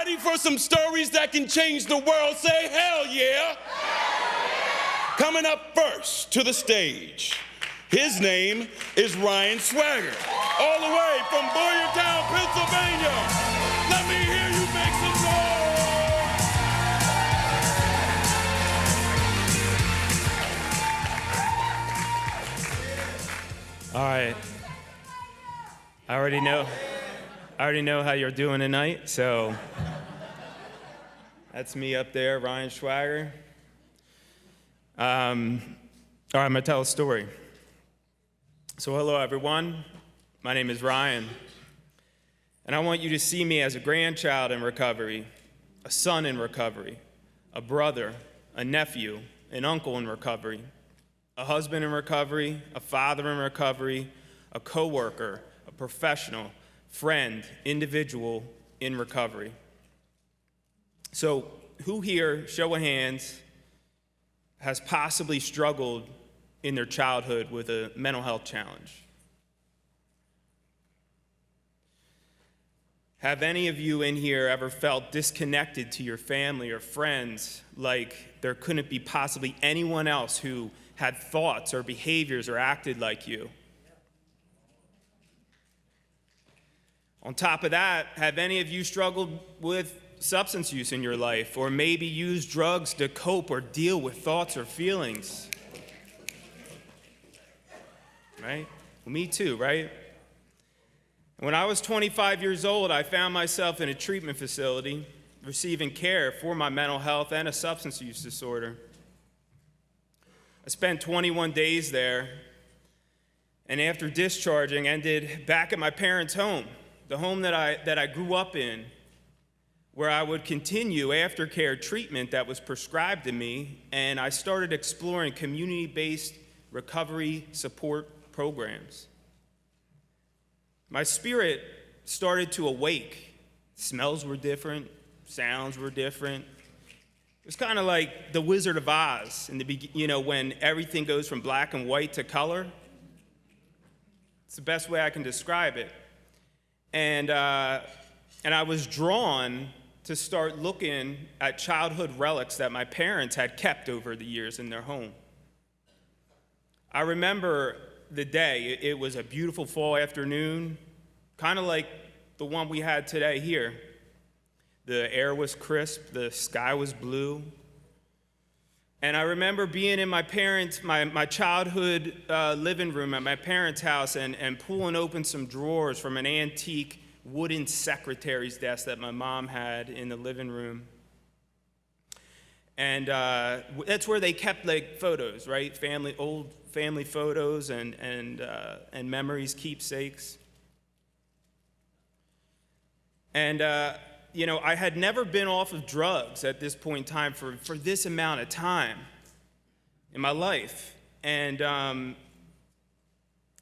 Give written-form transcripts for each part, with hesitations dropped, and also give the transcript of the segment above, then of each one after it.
Ready for some stories that can change the world? Say hell yeah. Coming up first to the stage, his name is Ryan Swagger, all the way from Boyertown, Pennsylvania. Let me hear you make some noise. All right. I already know how you're doing tonight, so that's me up there, Ryan Swagger. All right, I'm gonna tell a story. So hello everyone, my name is Ryan, and I want you to see me as a grandchild in recovery, a son in recovery, a brother, a nephew, an uncle in recovery, a husband in recovery, a father in recovery, a coworker, a professional, friend, individual in recovery. So who here, show of hands, has possibly struggled in their childhood with a mental health challenge? Have any of you in here ever felt disconnected to your family or friends, like there couldn't be possibly anyone else who had thoughts or behaviors or acted like you? On top of that, have any of you struggled with substance use in your life, or maybe used drugs to cope or deal with thoughts or feelings? Right? Well, me too, right? When I was 25 years old, I found myself in a treatment facility receiving care for my mental health and a substance use disorder. I spent 21 days there, and after discharging, ended back at my parents' home, the home that I grew up in, where I would continue aftercare treatment that was prescribed to me, and I started exploring community-based recovery support programs. My spirit started to awake. Smells were different, sounds were different. It was kind of like the Wizard of Oz in the when everything goes from black and white to color. It's the best way I can describe it. And I was drawn to start looking at childhood relics that my parents had kept over the years in their home. I remember the day. It was a beautiful fall afternoon, kind of like the one we had today here. The air was crisp, the sky was blue. And I remember being in my childhood living room at my parents' house and pulling open some drawers from an antique wooden secretary's desk that my mom had in the living room. And that's where they kept like photos, right? Old family photos and memories, keepsakes. And I had never been off of drugs at this point in time for this amount of time in my life. And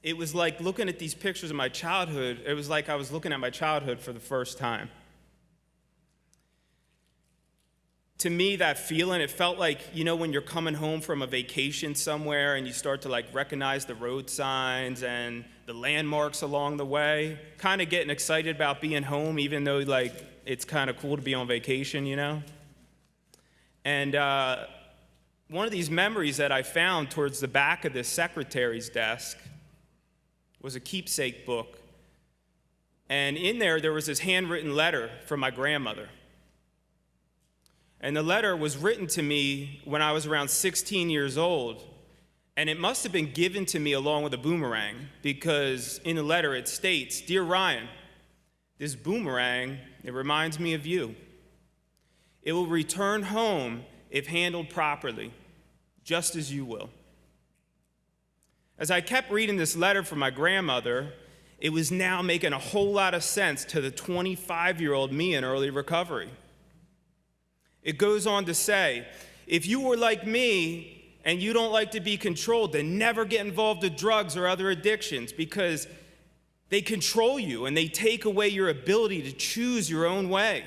it was like looking at these pictures of my childhood, it was like I was looking at my childhood for the first time. To me, that feeling, it felt like, when you're coming home from a vacation somewhere and you start to recognize the road signs and the landmarks along the way, kind of getting excited about being home, even though it's kind of cool to be on vacation, And one of these memories that I found towards the back of this secretary's desk was a keepsake book. And in there was this handwritten letter from my grandmother. And the letter was written to me when I was around 16 years old. And it must have been given to me along with a boomerang, because in the letter it states, "Dear Ryan, this boomerang, it reminds me of you. It will return home if handled properly, just as you will." As I kept reading this letter from my grandmother, it was now making a whole lot of sense to the 25-year-old me in early recovery. It goes on to say, if you were like me and you don't like to be controlled, then never get involved with drugs or other addictions, because they control you and they take away your ability to choose your own way.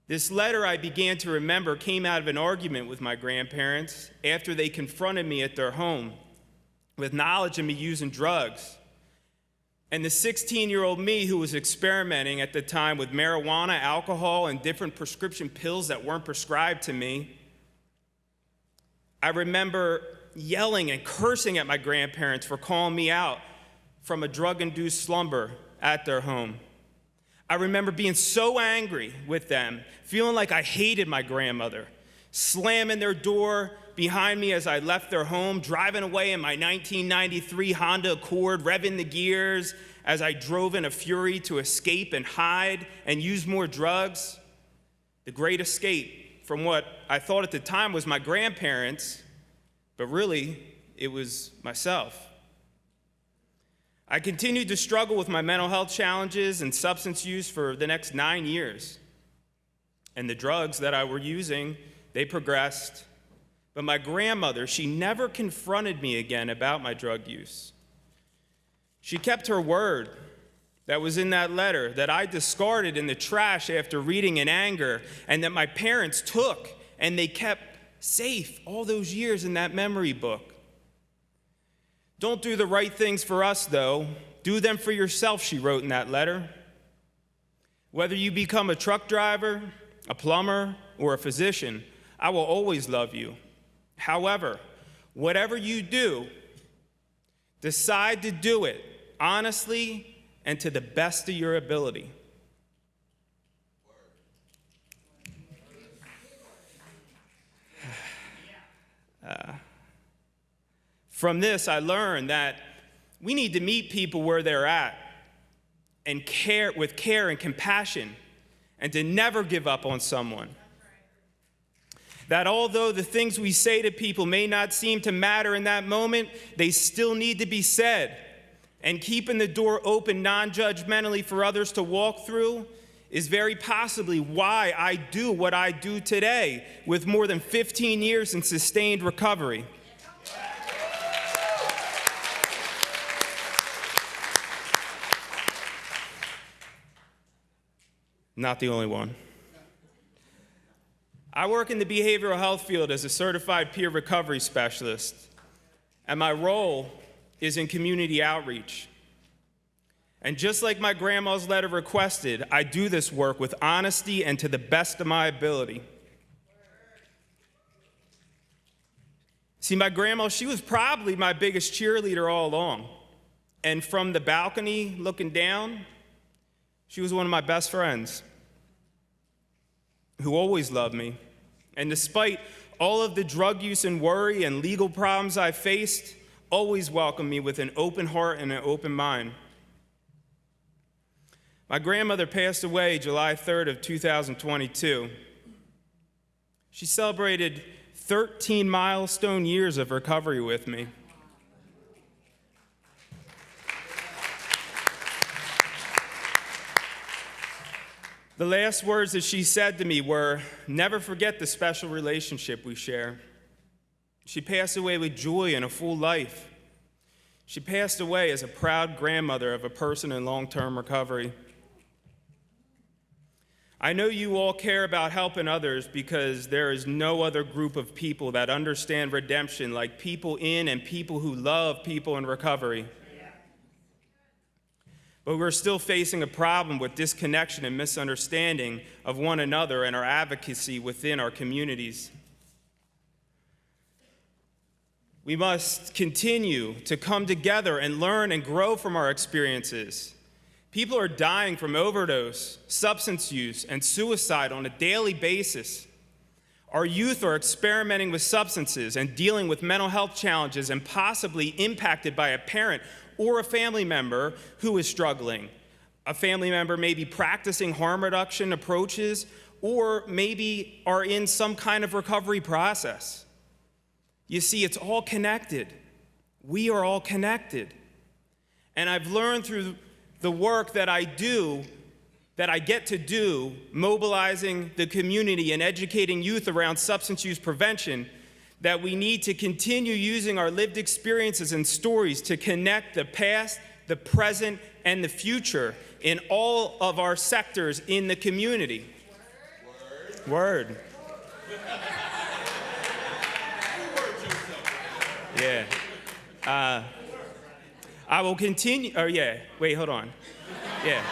This letter, I began to remember, came out of an argument with my grandparents after they confronted me at their home with knowledge of me using drugs. And the 16-year-old me who was experimenting at the time with marijuana, alcohol, and different prescription pills that weren't prescribed to me, I remember yelling and cursing at my grandparents for calling me out from a drug-induced slumber at their home. I remember being so angry with them, feeling like I hated my grandmother, slamming their door behind me as I left their home, driving away in my 1993 Honda Accord, revving the gears as I drove in a fury to escape and hide and use more drugs. The great escape from what I thought at the time was my grandparents, but really, it was myself. I continued to struggle with my mental health challenges and substance use for the next 9 years. And the drugs that I were using, they progressed. But my grandmother, she never confronted me again about my drug use. She kept her word that was in that letter that I discarded in the trash after reading in anger, and that my parents took and they kept safe all those years in that memory book. Don't do the right things for us, though. Do them for yourself, she wrote in that letter. Whether you become a truck driver, a plumber, or a physician, I will always love you. However, whatever you do, decide to do it honestly and to the best of your ability. From this, I learned that we need to meet people where they're at and care with care and compassion, and to never give up on someone. That although the things we say to people may not seem to matter in that moment, they still need to be said. And keeping the door open non-judgmentally for others to walk through is very possibly why I do what I do today with more than 15 years in sustained recovery. Not the only one. I work in the behavioral health field as a certified peer recovery specialist, and my role is in community outreach. And just like my grandma's letter requested, I do this work with honesty and to the best of my ability. See, my grandma, she was probably my biggest cheerleader all along. And from the balcony looking down, she was one of my best friends who always loved me. And despite all of the drug use and worry and legal problems I faced, always welcomed me with an open heart and an open mind. My grandmother passed away July 3rd of 2022. She celebrated 13 milestone years of recovery with me. The last words that she said to me were, "Never forget the special relationship we share." She passed away with joy and a full life. She passed away as a proud grandmother of a person in long-term recovery. I know you all care about helping others because there is no other group of people that understand redemption like people in and people who love people in recovery. But we're still facing a problem with disconnection and misunderstanding of one another and our advocacy within our communities. We must continue to come together and learn and grow from our experiences. People are dying from overdose, substance use, and suicide on a daily basis. Our youth are experimenting with substances and dealing with mental health challenges and possibly impacted by a parent or a family member who is struggling. A family member may be practicing harm reduction approaches or maybe are in some kind of recovery process. You see, it's all connected. We are all connected. And I've learned through the work that I do, that I get to do, mobilizing the community and educating youth around substance use prevention, that we need to continue using our lived experiences and stories to connect the past, the present, and the future in all of our sectors in the community. Word. Yeah. I will continue, hold on. Yeah.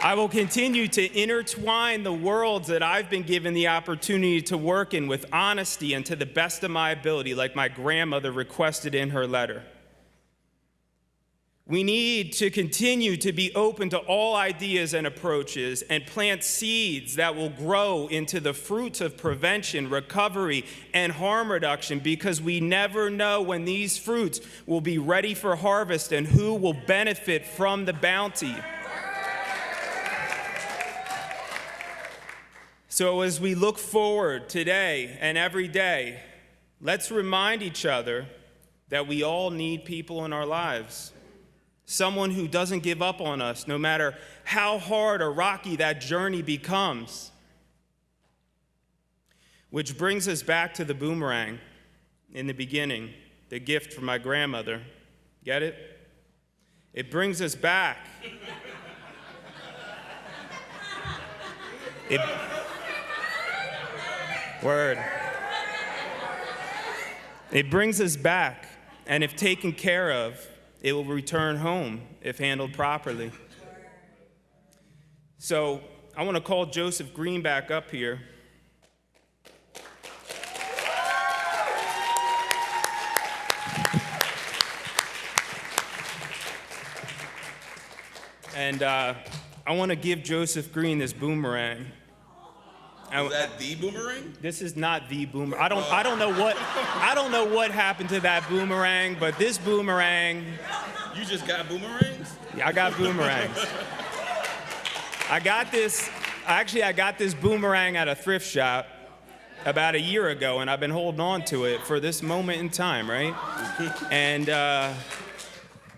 I will continue to intertwine the worlds that I've been given the opportunity to work in with honesty and to the best of my ability, like my grandmother requested in her letter. We need to continue to be open to all ideas and approaches and plant seeds that will grow into the fruits of prevention, recovery, and harm reduction, because we never know when these fruits will be ready for harvest and who will benefit from the bounty. So as we look forward today and every day, let's remind each other that we all need people in our lives. Someone who doesn't give up on us, no matter how hard or rocky that journey becomes. Which brings us back to the boomerang in the beginning, the gift from my grandmother. Get it? It brings us back. It brings us back, and if taken care of, it will return home if handled properly. So I want to call Joseph Green back up here. And I want to give Joseph Green this boomerang. Is that the boomerang? This is not the boomerang. I don't know what happened to that boomerang, but this boomerang. You just got boomerangs? Yeah, I got boomerangs. I got this boomerang at a thrift shop about a year ago, and I've been holding on to it for this moment in time, right? And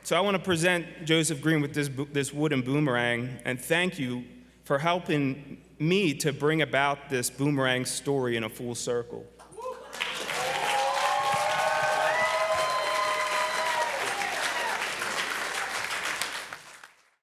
so I want to present Joseph Green with this wooden boomerang, and thank you for helping me to bring about this boomerang story in a full circle.